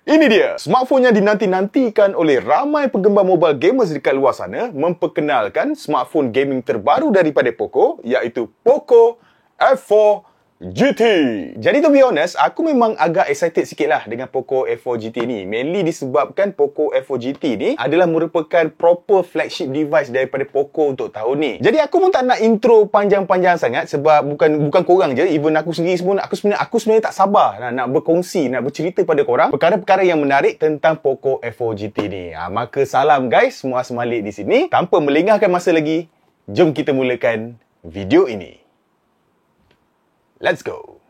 Ini dia, smartphone yang dinanti-nantikan oleh ramai penggemar mobile gamers dekat luar sana memperkenalkan smartphone gaming terbaru daripada Poco, iaitu Poco F4 GT. Jadi to be honest, aku memang agak excited sikit lah dengan Poco F4 GT ni. Mainly disebabkan Poco F4 GT ni adalah merupakan proper flagship device daripada Poco untuk tahun ni. Jadi aku pun tak nak intro panjang-panjang sangat sebab bukan korang je, even aku sendiri pun aku sebenarnya tak sabar nak berkongsi, nak bercerita pada korang perkara-perkara yang menarik tentang Poco F4 GT ni. Maka salam guys, semua semalik di sini. Tanpa melengahkan masa lagi, jom kita mulakan video ini. Let's go.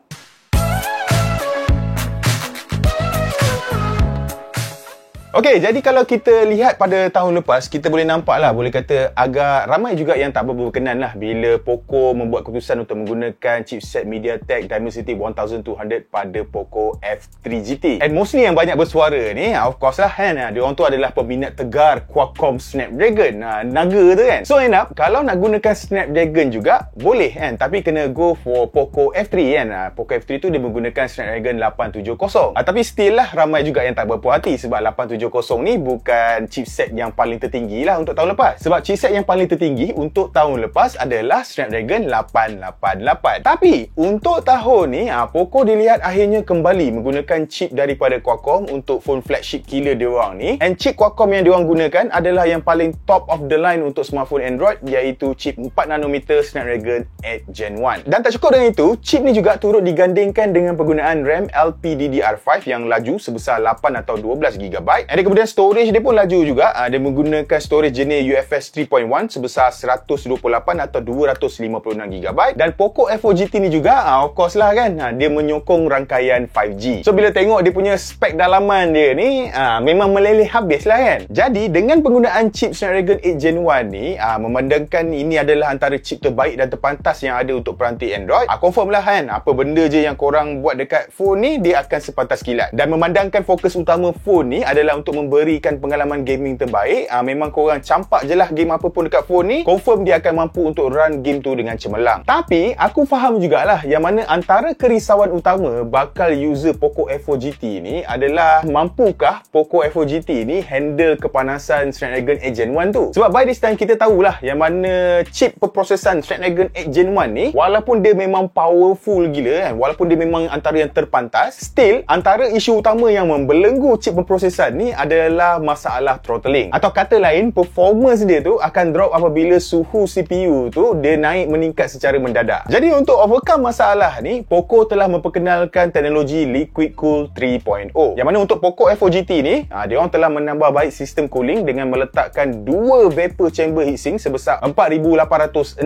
Okey, jadi kalau kita lihat pada tahun lepas, kita boleh nampak lah, boleh kata agak ramai juga yang tak berkenan lah bila Poco membuat keputusan untuk menggunakan chipset MediaTek Dimensity 1200 pada Poco F3 GT. And mostly yang banyak bersuara ni, of course lah kan, diorang tu adalah peminat tegar Qualcomm Snapdragon, naga tu kan. So end up, kalau nak gunakan Snapdragon juga, boleh kan, tapi kena go for Poco F3 kan. Poco F3 tu dia menggunakan Snapdragon 870. Tapi still lah, ramai juga yang tak berpuas hati sebab 870 ni bukan chipset yang paling tertinggi lah untuk tahun lepas. Sebab chipset yang paling tertinggi untuk tahun lepas adalah Snapdragon 888. Tapi untuk tahun ni, Poco dilihat akhirnya kembali menggunakan chip daripada Qualcomm untuk phone flagship killer diorang ni. And chip Qualcomm yang diorang gunakan adalah yang paling top of the line untuk smartphone Android, iaitu chip 4nm Snapdragon 8 Gen 1. Dan tak cukup dengan itu, chip ni juga turut digandingkan dengan penggunaan RAM LPDDR5 yang laju sebesar 8 atau 12GB. Dan kemudian storage dia pun laju juga. Dia menggunakan storage jenis UFS 3.1 sebesar 128 atau 256GB. Dan Poco F4 GT ni juga, of course lah kan, dia menyokong rangkaian 5G. So bila tengok dia punya spek dalaman dia ni, memang meleleh habis lah kan. Jadi dengan penggunaan chip Snapdragon 8 Gen 1 ni, memandangkan ini adalah antara chip terbaik dan terpantas yang ada untuk peranti Android, confirm lah kan, apa benda je yang korang buat dekat phone ni, dia akan sepantas kilat. Dan memandangkan fokus utama phone ni adalah untuk memberikan pengalaman gaming terbaik, memang korang campak je lah game apa pun dekat phone ni, confirm dia akan mampu untuk run game tu dengan cemerlang. Tapi aku faham jugalah yang mana antara kerisauan utama bakal user Poco F4 GT ni adalah mampukah Poco F4 GT ni handle kepanasan Snapdragon 8 Gen 1 tu. Sebab by this time kita tahulah yang mana chip perprosesan Snapdragon 8 Gen 1 ni, walaupun dia memang powerful gila kan, walaupun dia memang antara yang terpantas, still antara isu utama yang membelenggu chip perprosesan ni adalah masalah throttling. Atau kata lain, performance dia tu akan drop apabila suhu CPU tu dia naik meningkat secara mendadak. Jadi untuk overcome masalah ni, Poco telah memperkenalkan teknologi Liquid Cool 3.0. Yang mana untuk Poco F4 GT ni, dia orang telah menambah baik sistem cooling dengan meletakkan dua vapor chamber heatsink sebesar 4860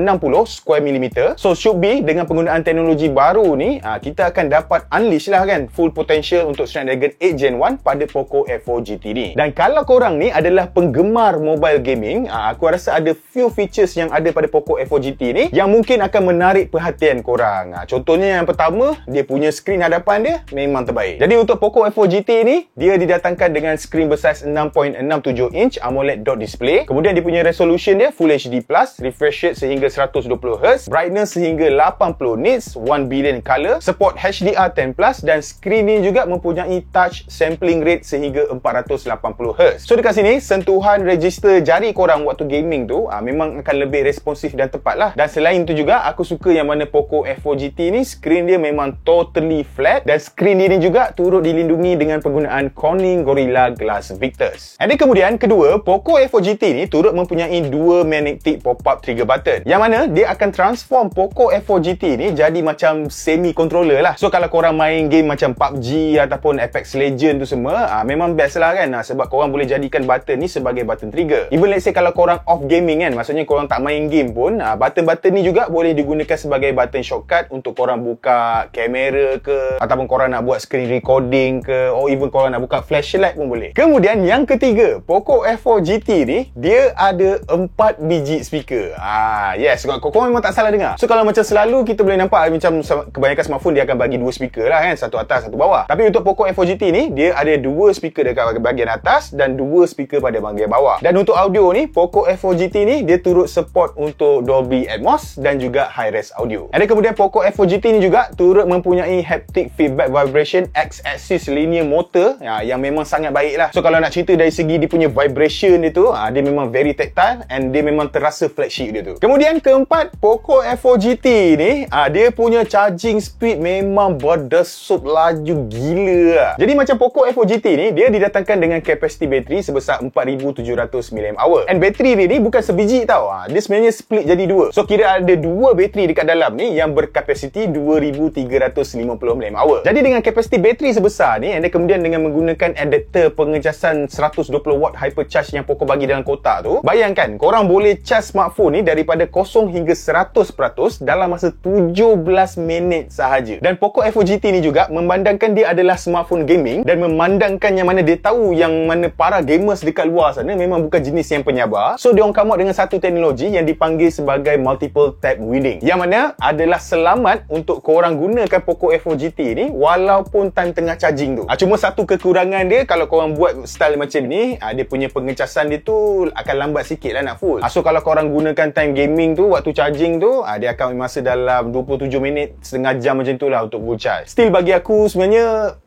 square millimeter. So should be dengan penggunaan teknologi baru ni, kita akan dapat unleash lah kan full potential untuk Snapdragon 8 Gen 1 pada Poco F4 GT ni. Dan kalau korang ni adalah penggemar mobile gaming, aku rasa ada few features yang ada pada Poco F4 GT ni yang mungkin akan menarik perhatian korang. Contohnya yang pertama, dia punya skrin hadapan dia memang terbaik. Jadi untuk Poco F4 GT ni, dia didatangkan dengan skrin bersaiz 6.67 inch AMOLED dot display. Kemudian dia punya resolution dia Full HD+, refresh rate sehingga 120Hz, brightness sehingga 80 nits, 1 billion color, support HDR10+, dan skrin ni juga mempunyai touch sampling rate sehingga 480Hz. So dekat sini, sentuhan register jari korang waktu gaming tu memang akan lebih responsif dan tepat lah. Dan selain tu juga, aku suka yang mana Poco F4 GT ni, skrin dia memang totally flat, dan skrin dia ni juga turut dilindungi dengan penggunaan Corning Gorilla Glass Victus. Dan kemudian kedua, Poco F4 GT ni turut mempunyai dua magnetic pop-up trigger button, yang mana dia akan transform Poco F4 GT ni jadi macam semi controller lah. So kalau korang main game macam PUBG ataupun Apex Legends tu semua, memang best lah kan, sebab korang boleh jadikan button ni sebagai button trigger. Even let's say kalau korang off gaming kan, maksudnya korang tak main game pun, button-button ni juga boleh digunakan sebagai button shortcut untuk korang buka kamera ke, ataupun korang nak buat screen recording ke, or even korang nak buka flashlight pun boleh. Kemudian yang ketiga, Poco F4 GT ni, dia ada 4 biji speaker. Yes, korang memang tak salah dengar. So kalau macam selalu kita boleh nampak macam kebanyakan smartphone dia akan bagi 2 speaker lah kan, satu atas, satu bawah. Tapi untuk Poco F4 GT ni, dia ada 2 speaker dekat bahagian atas dan 2 speaker pada bahagian bawah. Dan untuk audio ni, Poco F4 GT ni dia turut support untuk Dolby Atmos dan juga high-res audio. Ada kemudian Poco F4 GT ni juga turut mempunyai haptic feedback vibration X-axis linear motor yang memang sangat baik lah. So kalau nak cerita dari segi dia punya vibration dia tu, dia memang very tactile and dia memang terasa flagship dia tu. Kemudian keempat, Poco F4 GT ni dia punya charging speed memang berdesut laju gila lah. Jadi macam Poco F4 GT ni, dia didatangkan dengan kapasiti bateri sebesar 4700 mAh. And bateri dia ni bukan sebiji tau. Dia sebenarnya split jadi dua. So kira ada dua bateri dekat dalam ni yang berkapasiti 2350 mAh. Jadi dengan kapasiti bateri sebesar ni, anda kemudian dengan menggunakan adapter pengecasan 120 watt hypercharge yang Poco bagi dalam kotak tu, bayangkan korang boleh charge smartphone ni daripada 0 hingga 100% dalam masa 17 minit sahaja. Dan Poco F4 GT ni juga memandangkan dia adalah smartphone gaming dan memandangkan yang mana dia tahu yang mana para gamers dekat luar sana memang bukan jenis yang penyabar. So dia orang come out dengan satu teknologi yang dipanggil sebagai multiple tap winning, yang mana adalah selamat untuk korang gunakan Poco F4 GT ni walaupun time tengah charging tu. Cuma satu kekurangan dia, kalau korang buat style macam ni, dia punya pengecasan dia tu akan lambat sikit lah nak full. So kalau korang gunakan time gaming tu, waktu charging tu, dia akan masa dalam 27 minit, setengah jam macam tu lah untuk full charge. Still bagi aku sebenarnya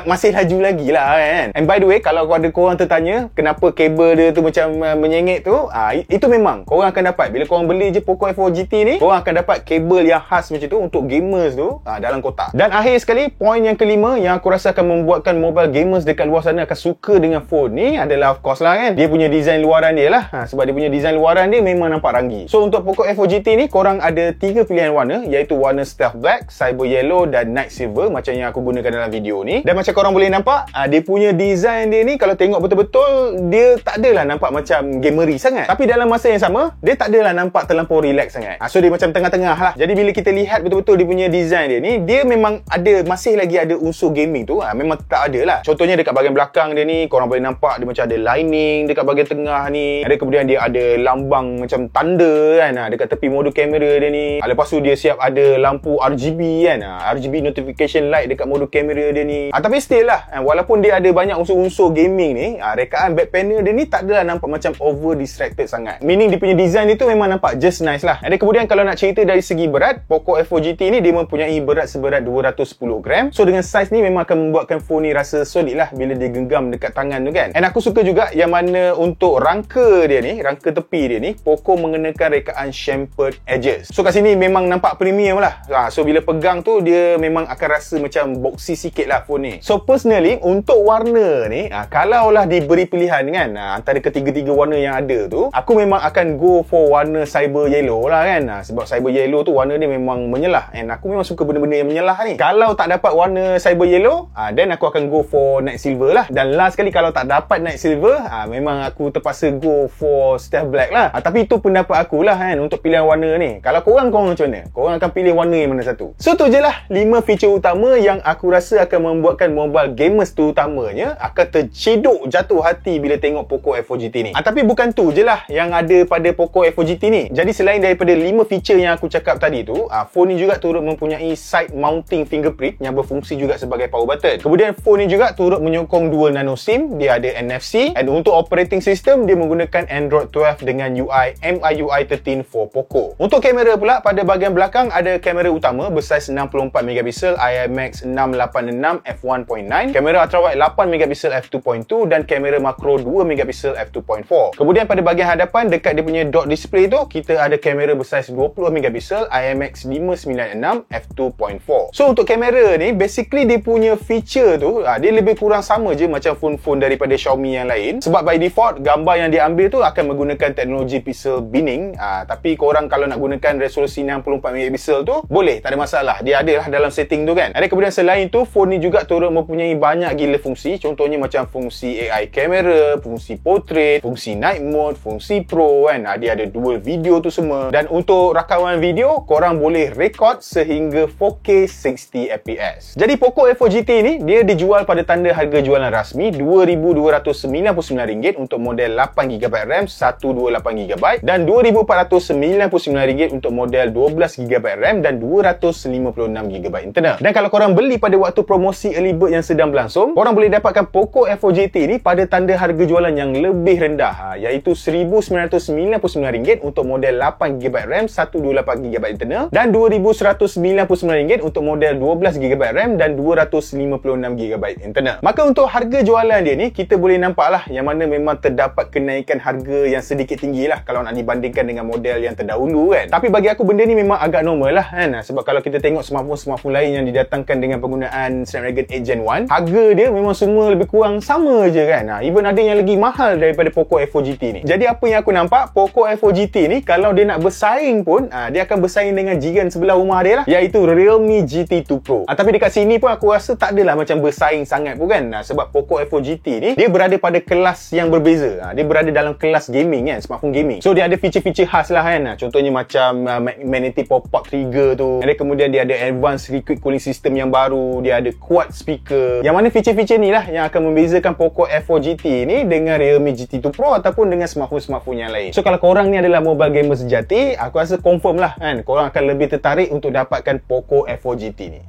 masih laju lagi lah kan. And by the way, kalau ada korang tertanya kenapa kabel dia tu macam menyengit tu, itu memang korang akan dapat bila korang beli je Poco F4 GT ni, korang akan dapat kabel yang khas macam tu untuk gamers tu dalam kotak. Dan akhir sekali, poin yang kelima yang aku rasa akan membuatkan mobile gamers dekat luar sana akan suka dengan phone ni adalah of course lah kan, dia punya design luaran dia lah. Sebab dia punya design luaran dia memang nampak ranggi. So untuk Poco F4 GT ni, korang ada 3 pilihan warna, iaitu warna Stealth Black, Cyber Yellow dan Night Silver macam yang aku gunakan dalam video ni. Dan macam korang boleh nampak, dia punya design dia ni kalau tengok betul-betul, dia tak adalah nampak macam gamery sangat, tapi dalam masa yang sama dia tak adalah nampak terlampau relax sangat. So dia macam tengah-tengah lah. Jadi bila kita lihat betul-betul dia punya design dia ni, dia memang ada, masih lagi ada unsur gaming tu, memang tak ada lah. Contohnya dekat bahagian belakang dia ni, korang boleh nampak dia macam ada lining dekat bahagian tengah ni. Ada kemudian dia ada lambang macam tanda kan, dekat tepi modul kamera dia ni. Lepas tu dia siap ada lampu RGB kan, RGB notification light dekat modul kamera dia ni. Tapi still lah, walaupun dia ada banyak unsur-unsur gaming ni, rekaan back panel dia ni tak adalah nampak macam over distracted sangat. Meaning dia punya design dia tu memang nampak just nice lah. Ada kemudian kalau nak cerita dari segi berat, Poco F4 GT ni dia mempunyai berat seberat 210 gram. So dengan size ni memang akan membuatkan phone ni rasa solid lah bila dia genggam dekat tangan tu kan. And aku suka juga yang mana untuk rangka dia ni, rangka tepi dia ni, Poco mengenakan rekaan chamfered edges. So kat sini memang nampak premium lah. So bila pegang tu dia memang akan rasa macam boxy sikit lah phone ni. So personally untuk warna ni, kalau lah diberi pilihan kan, antara ketiga-tiga warna yang ada tu, aku memang akan go for warna Cyber Yellow lah kan. Sebab Cyber Yellow tu warna dia memang menyelah, and aku memang suka benda-benda yang menyelah ni. Kalau tak dapat warna Cyber Yellow, then aku akan go for Night Silver lah. Dan last sekali kalau tak dapat Night Silver, memang aku terpaksa go for Stealth Black lah. Tapi itu pendapat aku lah kan untuk pilihan warna ni. Kalau korang macam mana? Korang akan pilih warna yang mana satu? So tu je lah 5 feature utama yang aku rasa akan membuatkan mobile gamers terutamanya akan tercedok jatuh hati bila tengok Poco F4 GT ni. Tapi bukan tu je lah yang ada pada Poco F4 GT ni. Jadi selain daripada 5 feature yang aku cakap tadi tu, phone ni juga turut mempunyai side mounting fingerprint yang berfungsi juga sebagai power button. Kemudian phone ni juga turut menyokong dual nano SIM, dia ada NFC, dan untuk operating system dia menggunakan Android 12 dengan UI MIUI 13 for Poco. Untuk kamera pula, pada bahagian belakang ada kamera utama bersaiz 64MP IMX 686 f1.9, kamera ultrawide 8MP f2.2 dan kamera makro 2MP f2.4. Kemudian pada bahagian hadapan dekat dia punya dot display tu, kita ada kamera bersaiz 20MP IMX 596 f2.4. So untuk kamera ni basically dia punya feature tu dia lebih kurang sama je macam phone-phone daripada Xiaomi yang lain. Sebab by default gambar yang dia ambil tu akan menggunakan teknologi pixel binning. Tapi korang kalau nak gunakan resolusi 64MP tu boleh, tak ada masalah. Dia ada lah dalam setting tu kan. Ada kemudian selain tu, phone ni juga turut mempunyai banyak gila fungsi. Contohnya macam fungsi AI kamera, fungsi portrait, fungsi night mode, fungsi pro kan. Dia ada dual video tu semua. Dan untuk rakaman video, korang boleh record sehingga 4K 60fps. Jadi Poco F4 GT ni dia dijual pada tanda harga jualan rasmi RM2,299 untuk model 8GB RAM 128GB dan RM2,499 untuk model 12GB RAM dan 256GB internal. Dan kalau korang beli pada waktu promosi promosi early bird yang sedang berlangsung. Korang boleh dapatkan Poco F4 GT ni pada tanda harga jualan yang lebih rendah, iaitu RM1,999 untuk model 8GB RAM 128GB internal dan RM2,199 untuk model 12GB RAM dan 256GB internal. Maka untuk harga jualan dia ni, kita boleh nampak lah yang mana memang terdapat kenaikan harga yang sedikit tinggi lah kalau nak dibandingkan dengan model yang terdahulu kan. Tapi bagi aku benda ni memang agak normal lah kan. Sebab kalau kita tengok smartphone lain yang didatangkan dengan penggunaan Snapdragon 8 Gen 1, harga dia memang semua lebih kurang sama je kan. Even ada yang lagi mahal daripada Poco F4 GT ni. Jadi apa yang aku nampak, Poco F4 GT ni kalau dia nak bersaing pun, dia akan bersaing dengan jiran sebelah rumah dia lah, iaitu Realme GT2 Pro. Tapi dekat sini pun aku rasa tak adalah macam bersaing sangat pun kan. Sebab Poco F4 GT ni, dia berada pada kelas yang berbeza. Dia berada dalam kelas gaming kan, smartphone gaming. So dia ada feature-feature khas lah kan. Contohnya macam magnetic pop-up trigger tu. Dan kemudian dia ada advanced liquid cooling system yang baru. Dia ada quad speaker. Yang mana feature-feature ni lah yang akan membezakan Poco F4 GT ni dengan Realme GT2 Pro ataupun dengan smartphone-smartphone yang lain. So kalau korang ni adalah mobile gamer sejati, aku rasa confirm lah kan, korang akan lebih tertarik untuk dapatkan Poco F4 GT ni.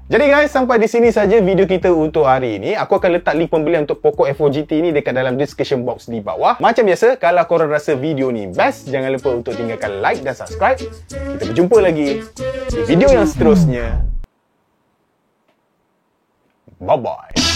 Jadi guys, sampai di sini saja video kita untuk hari ini. Aku akan letak link pembelian untuk Poco F4 GT ni dekat dalam description box di bawah. Macam biasa, kalau korang rasa video ni best, jangan lupa untuk tinggalkan like dan subscribe. Kita berjumpa lagi di video yang seterusnya. Bye-bye.